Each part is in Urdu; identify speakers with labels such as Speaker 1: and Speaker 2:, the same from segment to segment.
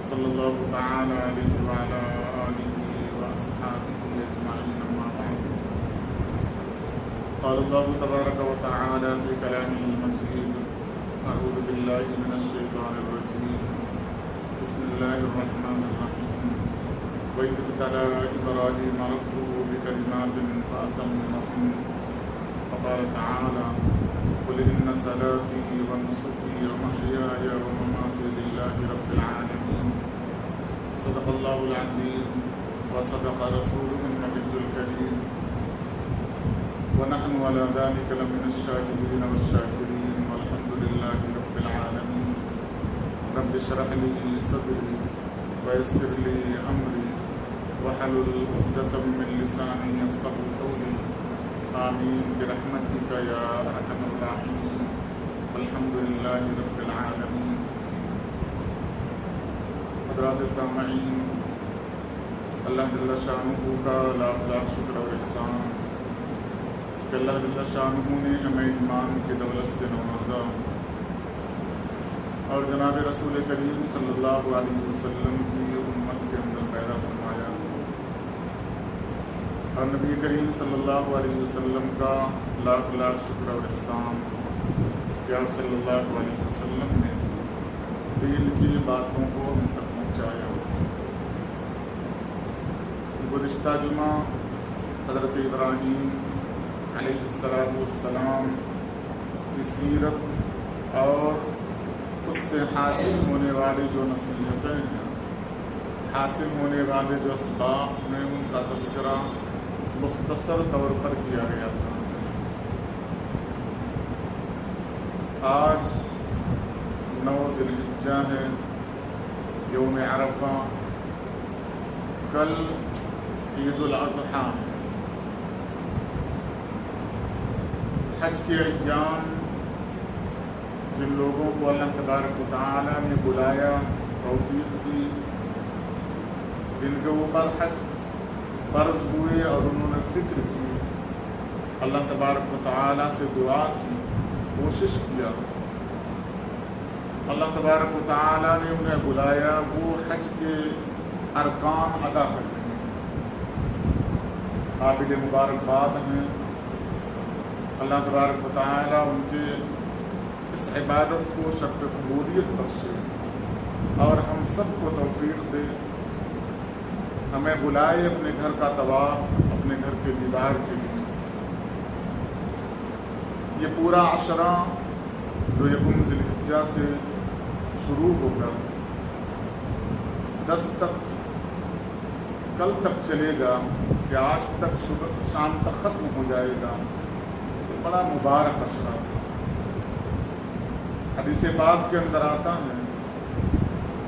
Speaker 1: صلی اللہ تعالی علیہ وعلی آلہ وأصحابہ اجمعین، اما بعد۔ قال اللہ تبارک وتعالی فی کلامہ المجید: اعوذ باللہ من الشیطان الرجیم، بسم اللہ الرحمن الرحیم۔ وَإِذِ ابْتَلَىٰ إِبْرَاهِيمَ رَبُّهُ بِكَلِمَاتٍ فَأَتَمَّهُنَّ فَقَالَ تَعَالَىٰ: قُلْ إِنَّ صَلَاتِي وَنُسُكِي وَمَحْيَايَ وَمَمَاتِي لِلَّهِ رَبِّ الْعَالَمِينَ۔ صدق اللہ العظیم وصدق رسولہ النبی الکریم، ونحن على ذلك لمن الشاهدين والشاكرين والحمد لله رب العالمين۔ رب اشرح لي صدري ويسر لي أمري واحلل عقدة من لساني يفقهوا قولي، آمين برحمتك يا أرحم الراحمين، والحمد لله رب العالمين۔ حضرات سامعین، اللہ جل شانہ کا لاکھ لاکھ شکر اور احسان کہ اللہ جل شانہ نے ہمیں ایمان کی دولت سے نوازا اور جناب رسول کریم صلی اللہ علیہ وسلم کی امت کے اندر پیدا فرمایا، اور نبی کریم صلی اللہ علیہ وسلم کا لاکھ لاکھ شکر اور احسان کہ آپ صلی اللہ علیہ وسلم نے دین کی باتوں کو ہم تک پہنچایا۔ گزشتہ جمعہ حضرت ابراہیم علیہ السلام کی سیرت اور اس سے حاصل ہونے والی جو نصیحتیں ہیں، حاصل ہونے والے جو اسباق ہیں، ان کا تذکرہ مختصر طور پر کیا گیا تھا۔ آج 9 ذی الحجہ ہے، یوم عرفہ، کل عید الاضحیٰ۔ حج کے ایام جن لوگوں کو اللہ تبارک و تعالی نے بلایا، توفیق دی، جن کے اوپر حج فرض ہوئے اور انہوں نے فکر کی، اللہ تبارک و تعالی سے دعا کی، کوشش کیا، اللہ تبارک و تعالی نے انہیں بلایا، وہ حج کے ارکان ادا کر رہے ہیں، قابل مبارکباد ہیں۔ اللہ تبارک و تعالی ان کے اس عبادت کو شرف قبولیت بخشے اور ہم سب کو توفیق دے، ہمیں بلائے اپنے گھر کا طواف، اپنے گھر کے دیدار کے لیے۔ یہ پورا عشرہ جو یکم ذی الحجہ سے شروع ہو کر 10 تک، کل تک چلے گا، کہ آج تک شام تک ختم ہو جائے گا، تو بڑا مبارک عشرہ تھا۔ حدیث پاک کے اندر آتا ہے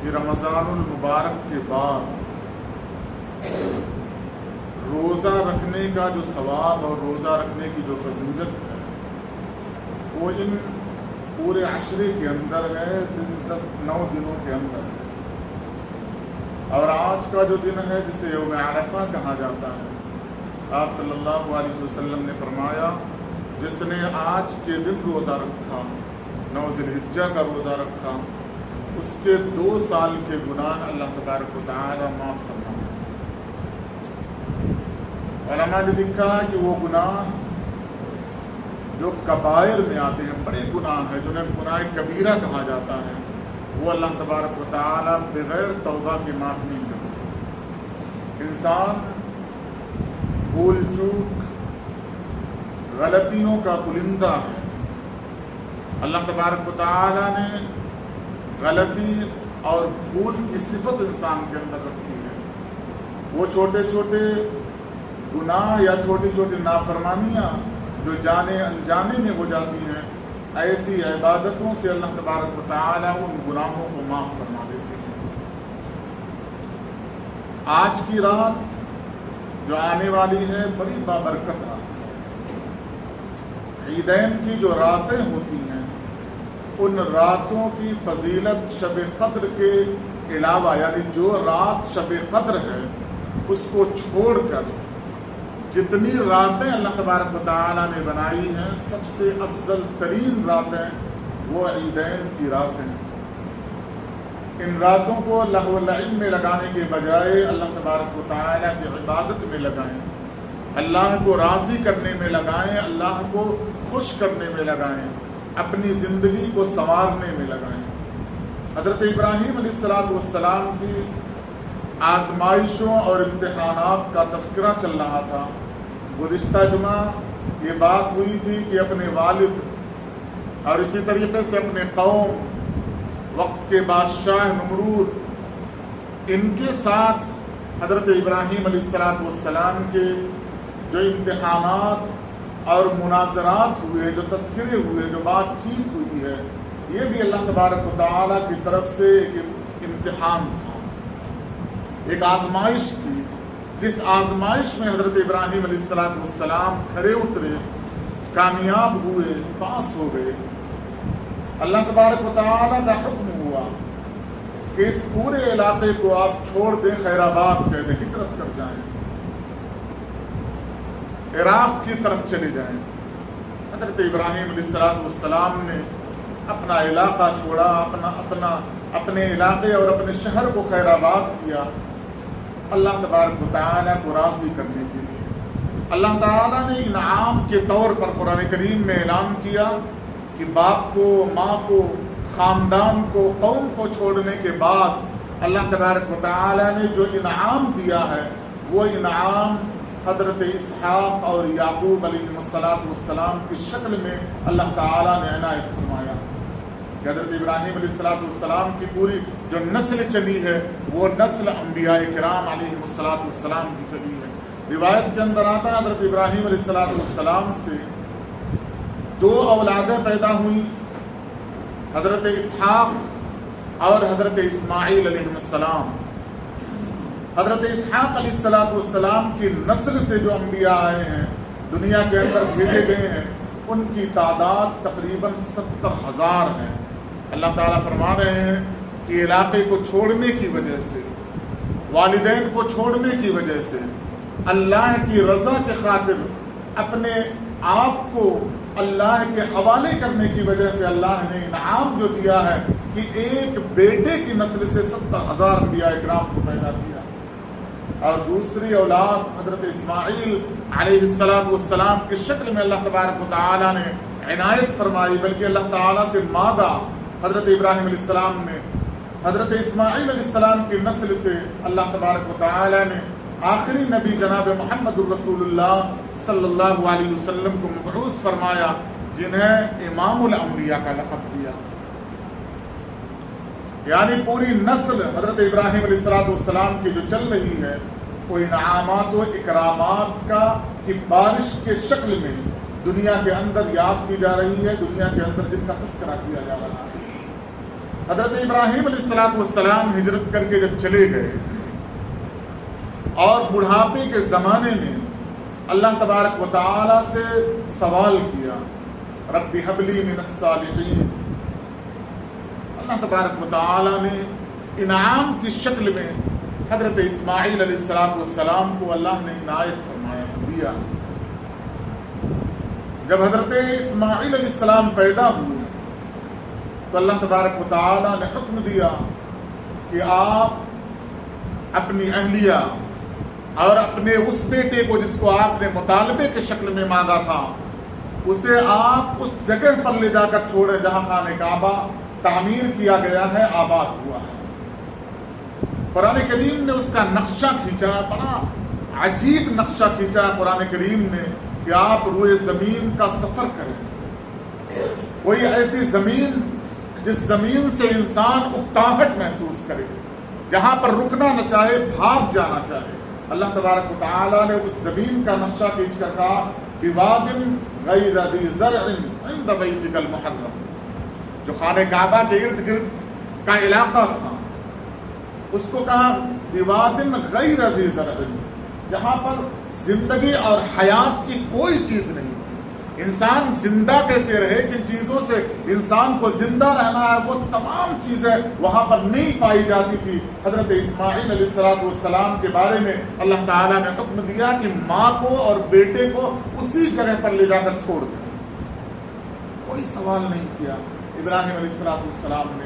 Speaker 1: کہ رمضان المبارک کے بعد روزہ رکھنے کا جو ثواب اور روزہ رکھنے کی جو فضیلت ہے، وہ ان پورے عشرے کے اندر ہے، 9 دنوں کے اندر ہے۔ اور آج کا جو دن ہے، جسے یوم عرفہ کہا جاتا ہے، آپ صلی اللہ علیہ وسلم نے فرمایا، جس نے آج کے دن روزہ رکھا، 9 ذی الحجہ کا روزہ رکھا، اس کے 2 سال کے گناہ اللہ تبارک و تعالی معاف فرما دیتے ہیں۔ علماء نے لکھا ہے کہ وہ گناہ جو کبائر میں آتے ہیں، بڑے گناہ ہیں، جنہیں گناہ کبیرہ کہا جاتا ہے، وہ اللہ تبارک و تعالی بغیر توبہ کے معاف نہیں کرتے۔ انسان بھول چوک، غلطیوں کا پلندہ ہے۔ اللہ تبارک و تعالی نے غلطی اور بھول کی صفت انسان کے اندر رکھی ہے۔ وہ چھوٹے چھوٹے گناہ یا چھوٹی چھوٹی نافرمانیاں جو جانے انجانے میں ہو جاتی ہیں، ایسی عبادتوں سے اللہ تبارک و تعالی ان گناہوں کو معاف فرما دیتے ہیں۔ آج کی رات جو آنے والی ہے، بڑی بابرکت رات ہے۔ عیدین کی جو راتیں ہوتی ہیں، ان راتوں کی فضیلت شب قدر کے علاوہ، یعنی جو رات شب قدر ہے، اس کو چھوڑ کر جتنی راتیں اللہ تبارک و تعالی نے بنائی ہیں، سب سے افضل ترین راتیں وہ عیدین کی راتیں ہیں۔ ان راتوں کو لہو و لعب میں لگانے کے بجائے اللہ تبارک و تعالیٰ کی عبادت میں لگائیں، اللہ کو راضی کرنے میں لگائیں، اللہ کو خوش کرنے میں لگائیں، اپنی زندگی کو سنوارنے میں لگائیں۔ حضرت ابراہیم علیہ السلام کی آزمائشوں اور امتحانات کا تذکرہ چل رہا تھا۔ گزشتہ جمعہ یہ بات ہوئی تھی کہ اپنے والد اور اسی طریقے سے اپنے قوم، وقت کے بادشاہ نمرود، ان کے ساتھ حضرت ابراہیم علیہ السلام کے جو امتحانات اور مناظرات ہوئے، جو تذکرے ہوئے، جو بات چیت ہوئی ہے، یہ بھی اللہ تبارک و تعالیٰ کی طرف سے ایک امتحان تھا، ایک آزمائش تھی، جس آزمائش میں حضرت ابراہیم علیہ السلام کھرے اترے، کامیاب ہوئے، پاس ہو گئے۔ اللہ تبارک و تعالیٰ کا حکم ہوا کہ اس پورے علاقے کو آپ چھوڑ دیں، خیر آباد کہہ دیں، ہجرت کر جائیں، عراق کی طرف چلے جائیں۔ حضرت ابراہیم علیہ السلام نے اپنا علاقہ چھوڑا، اپنے علاقے اور اپنے شہر کو خیر آباد کیا، اللہ تبارک و تعالیٰ کو راضی کرنے کے لیے۔ اللہ تعالیٰ نے انعام کے طور پر قرآن کریم میں اعلان کیا کہ باپ کو، ماں کو، خاندان کو، قوم کو چھوڑنے کے بعد اللہ تبارک و تعالیٰ نے جو انعام دیا ہے، وہ انعام حضرت اسحاق اور یعقوب علیہ السلام کی شکل میں اللہ تعالیٰ نے عنایت فرمایا کہ حضرت ابراہیم علیہ السلام کی پوری جو نسل چلی ہے، وہ نسل انبیاء کرام علیہ السلام کی چلی ہے۔ روایت کے اندر آتا ہے حضرت ابراہیم علیہ السلام سے 2 اولادیں پیدا ہوئیں، حضرت اسحاق اور حضرت اسماعیل علیہ السلام۔ حضرت اسحاق علیہ السلام کی نسل سے جو انبیاء آئے ہیں، دنیا کے اندر بھیجے گئے ہیں، ان کی تعداد تقریباً 70,000 ہے۔ اللہ تعالیٰ فرما رہے ہیں کہ علاقے کو چھوڑنے کی وجہ سے، والدین کو چھوڑنے کی وجہ سے، اللہ کی رضا کے خاطر اپنے آپ کو اللہ کے حوالے کرنے کی وجہ سے اللہ نے انعام جو دیا ہے کہ ایک بیٹے کی نسل سے 70,000 انبیاء اکرام کو پیدا کیا، اور دوسری اولاد حضرت اسماعیل علیہ السلام کی شکل میں اللہ تبارک و تعالیٰ نے عنایت فرمائی، بلکہ اللہ تعالیٰ سے مادہ حضرت ابراہیم علیہ السلام نے حضرت اسماعیل علیہ السلام کی نسل سے اللہ تبارک و تعالیٰ نے آخری نبی جناب محمد الرسول اللہ صلی اللہ علیہ وسلم کو مبعوث فرمایا، جنہیں امام الانبیاء کا لقب دیا۔ یعنی پوری نسل حضرت ابراہیم علیہ السلام کی جو چل رہی ہے، وہ انعامات و اکرامات کی بارش کے شکل میں دنیا کے اندر یاد کی جا رہی ہے، دنیا کے اندر جن کا تذکرہ کیا جا رہا ہے۔ حضرت ابراہیم علیہ السلام ہجرت کر کے جب چلے گئے اور بڑھاپے کے زمانے میں اللہ تبارک و تعالیٰ سے سوال کیا، رب ہب لی من الصالحین، اللہ تبارک و تعالیٰ نے انعام کی شکل میں حضرت اسماعیل علیہ السلام کو اللہ نے عنایت فرمایا دیا۔ جب حضرت اسماعیل علیہ السلام پیدا ہوئے تو اللہ تبارک و تعالیٰ نے حکم دیا کہ آپ اپنی اہلیہ اور اپنے اس بیٹے کو جس کو آپ نے مطالبے کے شکل میں مانگا تھا، اسے آپ اس جگہ پر لے جا کر چھوڑیں جہاں خانہ کعبہ تعمیر کیا گیا ہے، آباد ہوا ہے۔ قرآن کریم نے اس کا نقشہ کھینچا، بڑا عجیب نقشہ کھینچا قرآن کریم نے کہ آپ روئے زمین کا سفر کریں، کوئی ایسی زمین جس زمین سے انسان اکتاہٹ محسوس کرے، جہاں پر رکنا نہ چاہے، بھاگ جانا چاہے۔ اللہ تبارک و تعالیٰ نے اس زمین کا نقشہ کھینچ کر کہا بواد غیر ذی زرع عند بیتک المحرم، جو خانہ کعبہ کے ارد گرد کا علاقہ تھا، اس کو کہا بواد غیر ذی زرع، جہاں پر زندگی اور حیات کی کوئی چیز نہیں تھی۔ انسان زندہ کیسے رہے، کن چیزوں سے انسان کو زندہ رہنا ہے، وہ تمام چیزیں وہاں پر نہیں پائی جاتی تھی۔ حضرت اسماعیل علیہ السلام کے بارے میں اللہ تعالیٰ نے حکم دیا کہ ماں کو اور بیٹے کو اسی جگہ پر لے جا کر چھوڑ دیں، کوئی سوال نہیں کیا۔ ابراہیم علیہ السلام نے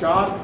Speaker 1: 4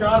Speaker 1: 4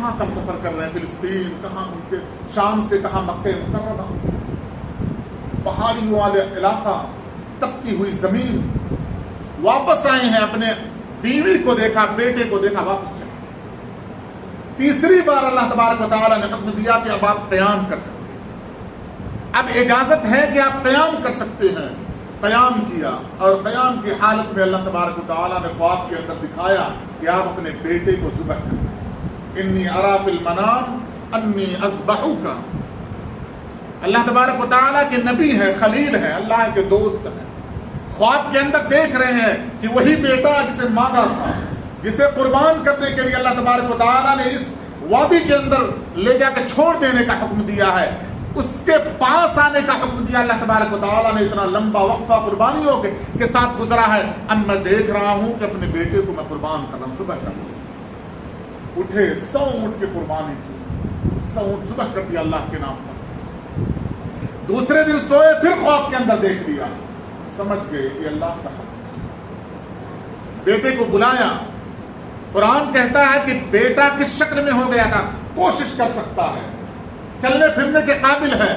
Speaker 1: کہاں کا سفر کر رہے ہیں، فلسطین، کہاں ان کے شام سے کہاں مکہ مکرمہ، پہاڑیوں والے علاقہ، تپتی ہوئی زمین، واپس آئے ہیں، اپنے بیوی کو دیکھا، بیٹے کو دیکھا، واپس چلے گئے۔ تیسری بار اللہ تبارک و تعالیٰ نے حکم دیا کہ اب آپ قیام کر سکتے ہیں، اب اجازت ہے کہ آپ قیام کر سکتے ہیں۔ قیام کیا، اور قیام کی حالت میں اللہ تبارک و تعالیٰ نے خواب کے اندر دکھایا کہ آپ اپنے بیٹے کو ذبح کریں۔ انی ارا فی المنام انی اذبحک۔ اللہ تبارک و تعالیٰ کے نبی ہے، خلیل ہے، اللہ کے دوست ہیں، خواب کے اندر دیکھ رہے ہیں کہ وہی بیٹا جسے مانگا تھا، جسے قربان کرنے کے لیے اللہ تبارک و تعالیٰ نے اس وادی کے اندر لے جا کے چھوڑ دینے کا حکم دیا ہے، اس کے پاس آنے کا حکم دیا اللہ تبارک و تعالیٰ نے۔ اتنا لمبا وقفہ قربانیوں کے ساتھ گزرا ہے، اب میں دیکھ رہا ہوں کہ اپنے بیٹے کو میں قربان کر رہا ہوں، صبح کر رہا ہوں۔ اٹھے، 100 اونٹ کی قربانی کی، 100 اونٹ صبح کر دیا اللہ کے نام پر۔ دوسرے دن سوئے، پھر خواب کے اندر دیکھ لیا، سمجھ گئے کہ اللہ کا حق۔ بیٹے کو بلایا، قرآن کہتا ہے کہ بیٹا کس شکل میں ہو گیا تھا، کوشش کر سکتا ہے، چلنے پھرنے کے قابل ہے،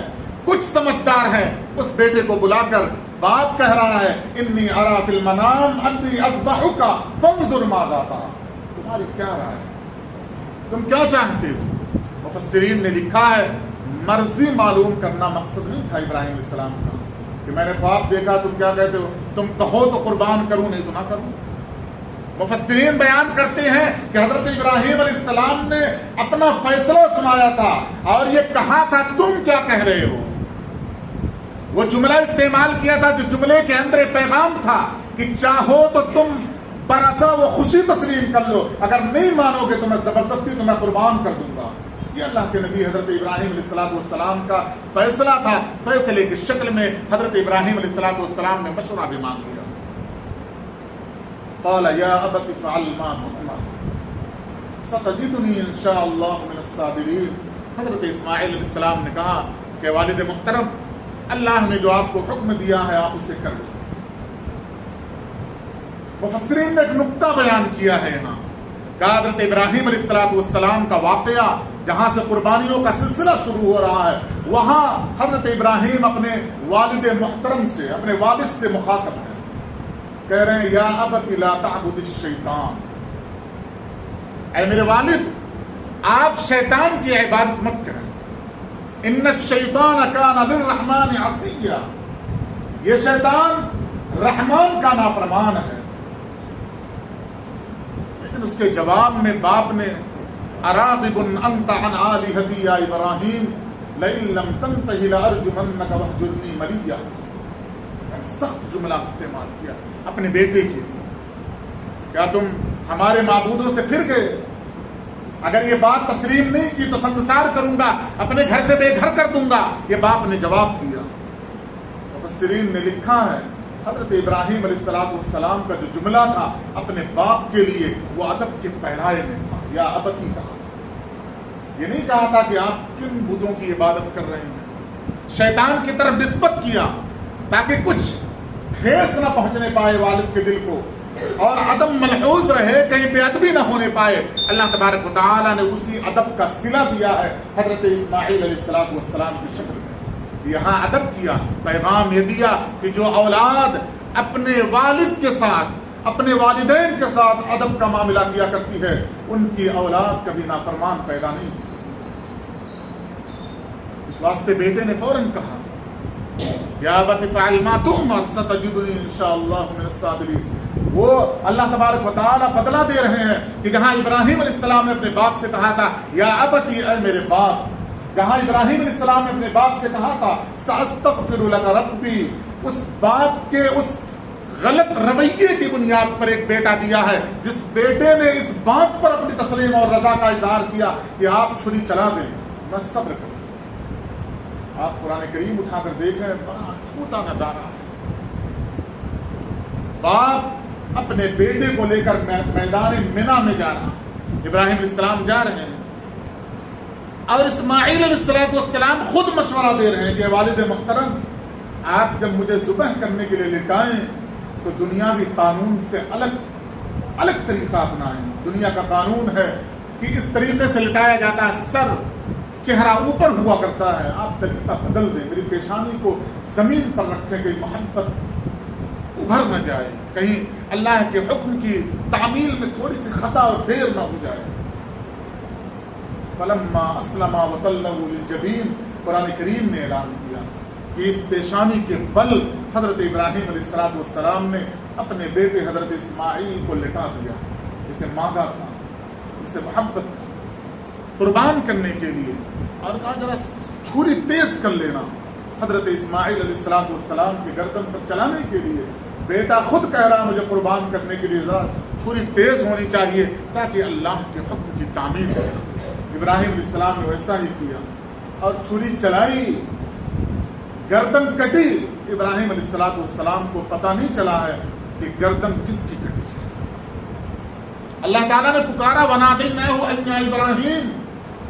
Speaker 1: کچھ سمجھدار ہے، اس بیٹے کو بلا کر باپ کہہ رہا ہے انی ارا فی المنام انی اذبحک فانظر ماذا ترى، تمہاری کیا رائے ہے، تم کیا چاہتے ہو؟ مفسرین نے لکھا ہے مرضی معلوم کرنا مقصد نہیں تھا ابراہیم علیہ السلام کا کہ میں نے خواب دیکھا، تم کیا کہتے ہو، تم کہو تو قربان کروں، نہیں تو نہ کروں۔ مفسرین بیان کرتے ہیں کہ حضرت ابراہیم علیہ السلام نے اپنا فیصلہ سنایا تھا اور یہ کہا تھا تم کیا کہہ رہے ہو، وہ جملہ استعمال کیا تھا جو جملے کے اندر پیغام تھا کہ چاہو تو تم برسا وہ خوشی تسلیم کر لو، اگر نہیں مانو گے تو میں زبردستی تمہیں قربان کر دوں گا۔ یہ اللہ کے نبی حضرت ابراہیم علیہ السلام کا فیصلہ تھا۔ فیصلے کی شکل میں حضرت ابراہیم علیہ السلام نے مشورہ بھی مانگ لیا۔ قال یا ابت افعل ما تؤمر ستجدنی ان شاء اللہ من الصابرین۔ حضرت اسماعیل علیہ السلام نے کہا کہ والد محترم، اللہ نے جو آپ کو حکم دیا ہے آپ اسے کر سکتے۔ مفسرین نے ایک نقطہ بیان کیا ہے یہاں کہ حضرت ابراہیم علیہ السلام کا واقعہ جہاں سے قربانیوں کا سلسلہ شروع ہو رہا ہے، وہاں حضرت ابراہیم اپنے والد محترم سے، اپنے والد سے مخاطب ہیں، کہہ رہے ہیں یا ابت لا تعبد الشیطان، اے میرے والد آپ شیطان کی عبادت مت کریں، ان الشیطان کان للرحمن عصیا، یہ شیطان رحمان کا نافرمان ہے۔ لیکن اس کے جواب میں باپ نے اراغب انت عن آلہتی یا ابراہیم لئن لم تنتہ لارجمنک واہجرنی ملیا، سخت جملہ استعمال کیا اپنے بیٹے کے لیے، کیا تم ہمارے معبودوں سے پھر گئے؟ اگر یہ بات تسلیم نہیں کی تو سنگسار کروں گا، اپنے گھر سے بے گھر کر دوں گا، یہ باپ نے جواب دیا۔ مفسرین نے لکھا ہے حضرت ابراہیم علیہ السلام کا جو جملہ تھا اپنے باپ کے لیے وہ ادب کے پہرائے میں تھا، یا ابتی کہا تھا، یہ نہیں کہا تھا کہ آپ کن بتوں کی عبادت کر رہے ہیں، شیطان کی طرف نسبت کیا تاکہ کچھ ٹھیس نہ پہنچنے پائے والد کے دل کو اور عدم ملحوظ رہے، کہیں بے ادبی نہ ہونے پائے۔ اللہ تبارک و تعالیٰ نے اسی ادب کا صلہ دیا ہے حضرت اسماعیل علیہ السلام کی شکل میں، یہاں ادب کیا، پیغام یہ دیا کہ جو اولاد اپنے والد کے ساتھ، اپنے والدین کے ساتھ ادب کا معاملہ کیا کرتی ہے ان کی اولاد کبھی نافرمان پیدا نہیں ہوتی۔ اس واسطے بیٹے نے فوراً کہا یا ابت افعل ما تؤمر ستجدنی ان شاء اللہ من الصابرین۔ وہ اللہ تبارک و تعالیٰ بدلہ دے رہے ہیں کہ جہاں ابراہیم علیہ السلام نے اپنے باپ سے کہا تھا یا ابتی اے میرے باپ، جہاں ابراہیم علیہ السلام نے اپنے باپ سے کہا تھا ساستغفر لک ربی، اس بات کے اس غلط رویے کی بنیاد پر ایک بیٹا دیا ہے، جس بیٹے نے اس بات پر اپنی تسلیم اور رضا کا اظہار کیا کہ آپ چھری چلا دیں میں صبر کروں۔ آپ قرآن کریم اٹھا کر دیکھیں، بڑا چھوٹا نظارہ ہے، باپ اپنے بیٹے کو لے کر میدان منا میں جا رہا، ابراہیم علیہ السلام جا رہے ہیں اور اسماعیل علیہ السلام خود مشورہ دے رہے ہیں کہ والد محترم آپ جب مجھے ذبح کرنے کے لیے لٹائیں تو دنیاوی قانون سے الگ طریقہ اپنائیں۔ دنیا کا قانون ہے کہ اس طریقے سے لٹایا جاتا ہے، سر چہرہ اوپر ہوا کرتا ہے، آپ طریقہ بدل دیں، میری پیشانی کو زمین پر رکھیں کہ محبت ابھر نہ جائے، کہیں اللہ کے حکم کی تعمیل میں تھوڑی سی خطا اور دیر نہ ہو جائے۔ فلما اسلم وتلہ للجبین، قرآن کریم نے اعلان کیا کہ اس پیشانی کے بل حضرت ابراہیم علیہ السلام نے اپنے بیٹے حضرت اسماعیل کو لٹا دیا، جسے مانگا تھا، جسے محبت تھی، قربان کرنے کے لیے، اور کہا ذرا چھری تیز کر لینا، حضرت اسماعیل علیہ السلام کے گردن پر چلانے کے لیے۔ بیٹا خود کہہ رہا مجھے قربان کرنے کے لیے ذرا چھری تیز ہونی چاہیے تاکہ اللہ کے حکم کی تعمیل ہو سکے۔ ابراہیم علیہ السلام نے ویسا ہی کیا اور چھری چلائی، گردن کٹی۔ ابراہیم علیہ السلام کو پتہ نہیں چلا ہے کہ گردن کس کی کٹی ہے۔ اللہ تعالیٰ نے پکارا وَنَادَيْنَاهُ أَن يَا إِبْرَاهِيمُ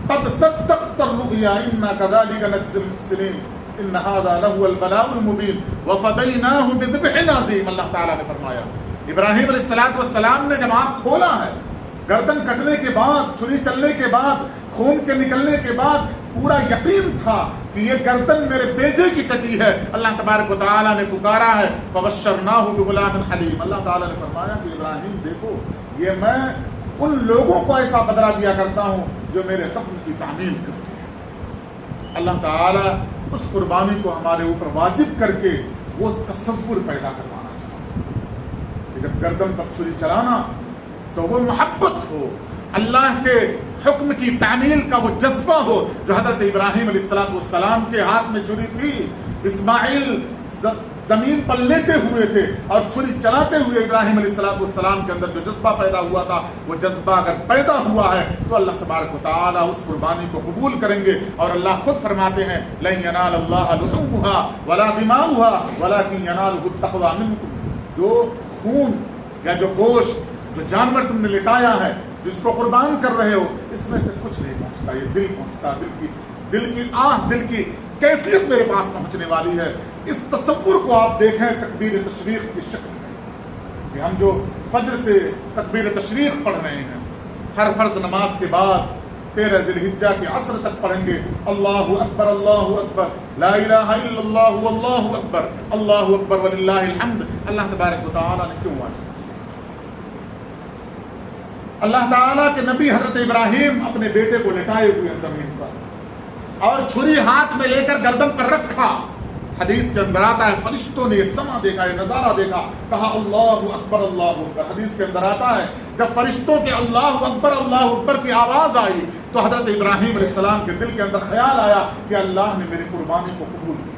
Speaker 1: قَدْ صَدَّقْتَ الرُّؤْيَا إِنَّا كَذَلِكَ نَجْزِي الْمُحْسِنِينَ ان هذا له البلاء المبین وفدیناہ بذبح عظیم۔ اللہ تعالیٰ نے فرمایا ابراہیم علیہ السلام نے جب آنکھ کھولا ہے، گردن کٹنے کے بعد، چھری چلنے کے بعد، خون کے نکلنے کے بعد پورا یقین تھا کہ یہ گردن میرے بیٹے کی کٹی ہے۔ اللہ تبارک و تعالیٰ نے پکارا ہے فبشرناہ بغلام حلیم۔ اللہ تعالیٰ نے فرمایا کہ ابراہیم دیکھو، یہ میں ان لوگوں کو ایسا بدلہ دیا کرتا ہوں جو میرے حکم کی تعمیل کرتے ہیں۔ اللہ تعالیٰ اس قربانی کو ہمارے اوپر واجب کر کے وہ تصور پیدا کروانا چاہتا ہے کہ جب گردن پر چھری چلانا تو وہ محبت ہو، اللہ کے حکم کی تعمیل کا وہ جذبہ ہو جو حضرت ابراہیم علیہ السلام کے ہاتھ میں چھری تھی۔ اسماعیل زمین پر لیتے ہوئے تھے اور چھری چلاتے ہوئے ابراہیم علیہ السلام کے اندر جو جذبہ پیدا ہوا تھا، وہ جذبہ اگر پیدا ہوا ہے تو اللہ تبارک و تعالیٰ اس قربانی کو قبول کریں گے۔ اور اللہ خود فرماتے ہیں لن ینال اللہ لحومها ولا دماؤها ولكن يناله التقوى منکم۔ جو خون یا جو گوشت، جو جانور تم نے لٹایا ہے، جس کو قربان کر رہے ہو، اس میں سے کچھ نہیں پہنچتا، یہ دل پہنچتا، دل کی آہ، دل کی کیفیت میرے پاس پہنچنے والی ہے۔ اس تصور کو آپ دیکھیں تکبیر تشریق کی شکل میں کہ ہم جو فجر سے تکبیر تشریق پڑھ رہے ہیں، ہر فرض نماز کے بعد 13 ذی الحجہ کے عصر تک پڑھیں گے اللہ اکبر اللہ اکبر لا الہ الا اللہ واللہ اکبر اللہ اکبر وللہ الحمد۔ اللہ تبارک و تعالیٰ نے کیوں واجب کیا؟ اللہ تعالیٰ کے نبی حضرت ابراہیم اپنے بیٹے کو لٹائے ہوئے ہیں زمین پر اور چھری ہاتھ میں لے کر گردن پر رکھا۔ حدیث کے اندر آتا ہے فرشتوں نے یہ سما دیکھا، یہ نظارہ دیکھا، کہا اللہ اکبر اللہ اکبر۔ حدیث کے اندر آتا ہے جب فرشتوں کے اللہ اکبر کی آواز آئی تو حضرت ابراہیم علیہ السلام کے دل کے اندر خیال آیا کہ اللہ نے میری قربانی کو قبول کیا۔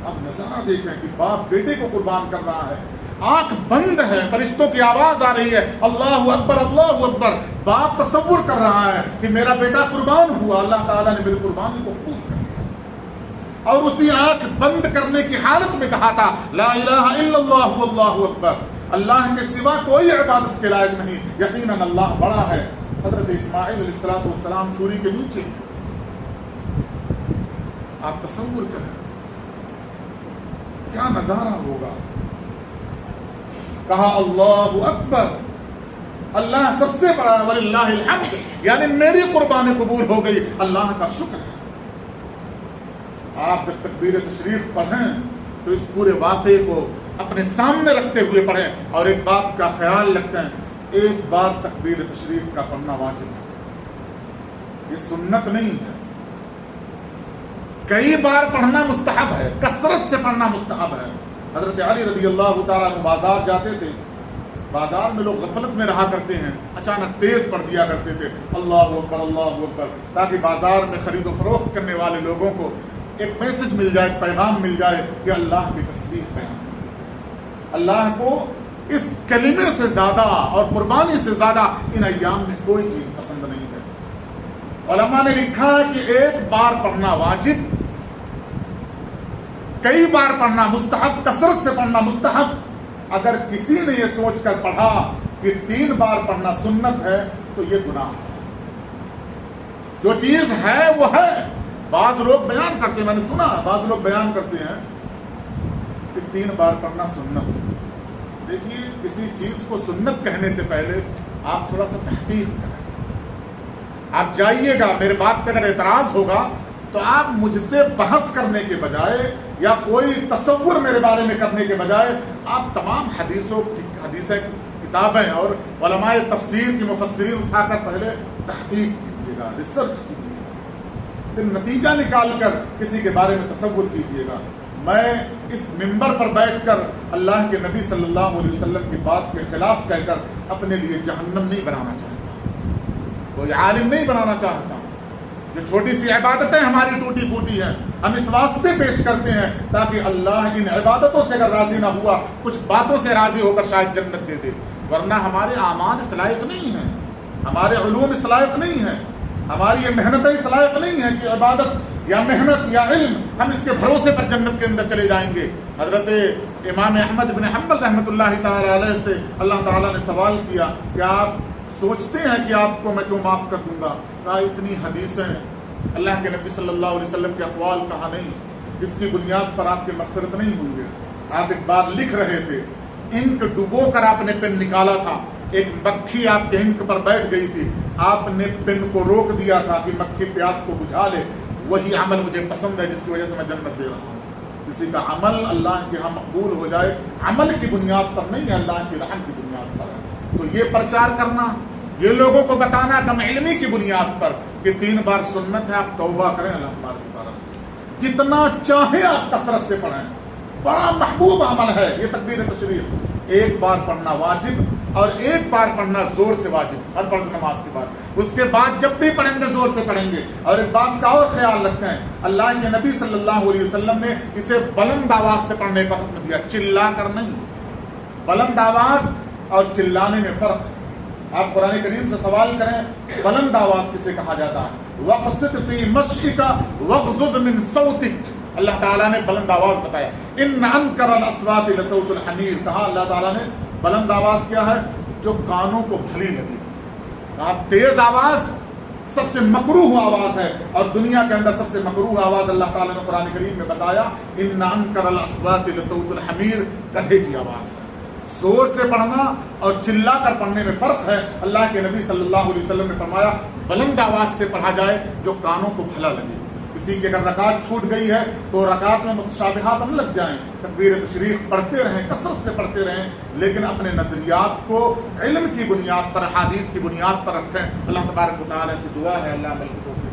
Speaker 1: اب نظارہ دیکھیں کہ باپ بیٹے کو قربان کر رہا ہے، آنکھ بند ہے، فرشتوں کی آواز آ رہی ہے اللہ اکبر۔ باپ تصور کر رہا ہے کہ میرا بیٹا قربان ہوا، اللہ تعالیٰ نے میری قربانی کو قبول کر لیا، اور اسی آنکھ بند کرنے کی حالت میں کہا تھا لا الہ الا اللہ واللہ اکبر، اللہ کے سوا کوئی عبادت کے لائق نہیں، یقیناً اللہ بڑا ہے۔ حضرت اسماعیل علیہ السلام چھری کے نیچے، آپ تصور کریں کیا نظارہ ہوگا۔ کہا اللہ اکبر، اللہ سب سے بڑا، وللہ الحمد، یعنی میری قربانی قبول ہو گئی، اللہ کا شکر ہے۔ آپ جب تکبیر تشریف پڑھیں تو اس پورے واقعے کو اپنے سامنے رکھتے ہوئے پڑھیں، اور ایک بات کا خیال رکھیں، ایک بار تکبیر تشریف کا پڑھنا واجب ہے، یہ سنت نہیں ہے۔ کئی بار پڑھنا مستحب ہے، کثرت سے پڑھنا مستحب ہے۔ حضرت علی رضی اللہ تعالیٰ عنہ بازار جاتے تھے، بازار میں لوگ غفلت میں رہا کرتے ہیں، اچانک تیز پڑھ دیا کرتے تھے اللہ اکبر، تاکہ بازار میں خرید و فروخت کرنے والے لوگوں کو ایک میسج مل جائے، ایک پیغام مل جائے کہ اللہ کی تسبیح بیان کریں۔ اللہ کو اس کلمے سے زیادہ اور قربانی سے زیادہ ان ایام میں کوئی چیز پسند نہیں ہے۔ علماء نے لکھا ہے کہ ایک بار پڑھنا واجب، کئی بار پڑھنا مستحب، کثرت سے پڑھنا مستحب۔ اگر کسی نے یہ سوچ کر پڑھا کہ 3 بار پڑھنا سنت ہے تو یہ گناہ ہے۔ جو چیز ہے وہ ہے۔ بعض لوگ بیان کرتے ہیں، میں نے سنا بعض لوگ بیان کرتے ہیں کہ کہ 3 بار پڑھنا سنت ہے۔ دیکھیے کسی چیز کو سنت کہنے سے پہلے آپ تھوڑا سا تحقیق کریں. آپ جائیے گا, میرے بات پہ اگر اعتراض ہوگا تو آپ مجھ سے بحث کرنے کے بجائے یا کوئی تصور میرے بارے میں کرنے کے بجائے آپ تمام حدیث کتابیں اور علماء تفسیر کی مفسرین اٹھا کر پہلے تحقیق کیجیے گا, ریسرچ کیجیے گا, پھر نتیجہ نکال کر کسی کے بارے میں تصور کیجیے گا. میں اس منبر پر بیٹھ کر اللہ کے نبی صلی اللہ علیہ وسلم کی بات کے خلاف کہہ کر اپنے لیے جہنم نہیں بنانا چاہتا, کوئی عالم نہیں بنانا چاہتا. جو چھوٹی سی عبادتیں ہماری ٹوٹی پھوٹی ہیں ہم اس واسطے پیش کرتے ہیں تاکہ اللہ ان عبادتوں سے اگر راضی نہ ہوا کچھ باتوں سے راضی ہو کر شاید جنت دے دے, ورنہ ہمارے اعمال اس لائق نہیں ہیں, ہمارے علوم اس لائق نہیں ہیں, ہماری یہ محنتیں اس لائق نہیں ہیں کہ عبادت یا محنت یا علم ہم اس کے بھروسے پر جنت کے اندر چلے جائیں گے. حضرت امام احمد بن حنبل رحمۃ اللہ تعالی علیہ سے اللہ تعالیٰ نے سوال کیا کہ آپ سوچتے ہیں کہ آپ کو میں کیوں معاف کر دوں گا؟ کہا اتنی حدیثیں اللہ کے نبی صلی اللہ علیہ وسلم کے اقوال کہا نہیں, اس کی بنیاد پر آپ کی مغفرت نہیں ہوں گے. آپ ایک بار لکھ رہے تھے, انک ڈبو کر آپ نے پین نکالا تھا, ایک مکھی آپ کے انک پر بیٹھ گئی تھی, آپ نے پین کو روک دیا تھا کہ مکھی پیاس کو بجھا لے. وہی عمل مجھے پسند ہے جس کی وجہ سے میں جنت دے رہا ہوں. کسی کا عمل اللہ کے ہاں مقبول ہو جائے عمل کی بنیاد پر نہیں ہے, اللہ کی رحم کی بنیاد پر ہے. تو یہ پرچار کرنا, یہ لوگوں کو بتانا کم علمی کی بنیاد پر کہ 3 بار سنت ہے, آپ توبہ کریں اللہ تبارک و تعالیٰ سے, جتنا چاہیں آپ کثرت سے پڑھیں, بڑا محبوب عمل ہے یہ تکبیر تشریف. 1 بار پڑھنا واجب اور 1 بار پڑھنا زور سے واجب ہر فرض نماز کے بعد. اس کے بعد جب بھی پڑھیں گے زور سے پڑھیں گے. اور ایک بات کا اور خیال رکھیں, اللہ کے نبی صلی اللہ علیہ وسلم نے اسے بلند آواز سے پڑھنے کا حکم دیا, چلا کر نہیں. بلند آواز اور چلانے میں فرق ہے. آپ قرآن کریم سے سوال کریں بلند آواز کسے کہا جاتا ہے؟ وَقْصِدْ فِي مَشْئِكَ وَغْضُضْ مِنْ صَوْتِكَ, اللہ تعالیٰ نے بلند آواز بتایا. اِنَّ أَنْكَرَ الْأَصْوَاتِ لَصَوْتُ الْحَمِيرِ, کہا اللہ تعالیٰ نے بلند آواز کیا ہے جو کانوں کو بھلی لگی. کہا تیز آواز سب سے مکروہ آواز ہے, اور دنیا کے اندر سب سے مکروہ آواز اللہ تعالیٰ نے قرآن کریم میں بتایا اِنَّ أَنْكَرَ الْأَصْوَاتِ لَصَوْتُ الْحَمِيرِ, گدھے کی آواز ہے. زور سے پڑھنا اور چلا کر پڑھنے میں فرق ہے. اللہ کے نبی صلی اللہ علیہ وسلم نے فرمایا بلند آواز سے پڑھا جائے جو کانوں کو بھلا لگے. کسی کی اگر رکعت چھوٹ گئی ہے تو رکعت میں متشابہات نہ لگ جائیں, تکبیر تشریف پڑھتے رہیں, کثرت سے پڑھتے رہیں, لیکن اپنے نظریات کو علم کی بنیاد پر, حدیث کی بنیاد پر رکھیں. اللہ تبارک و تعالیٰ سے دعا ہے اللہ عمل کی توفیق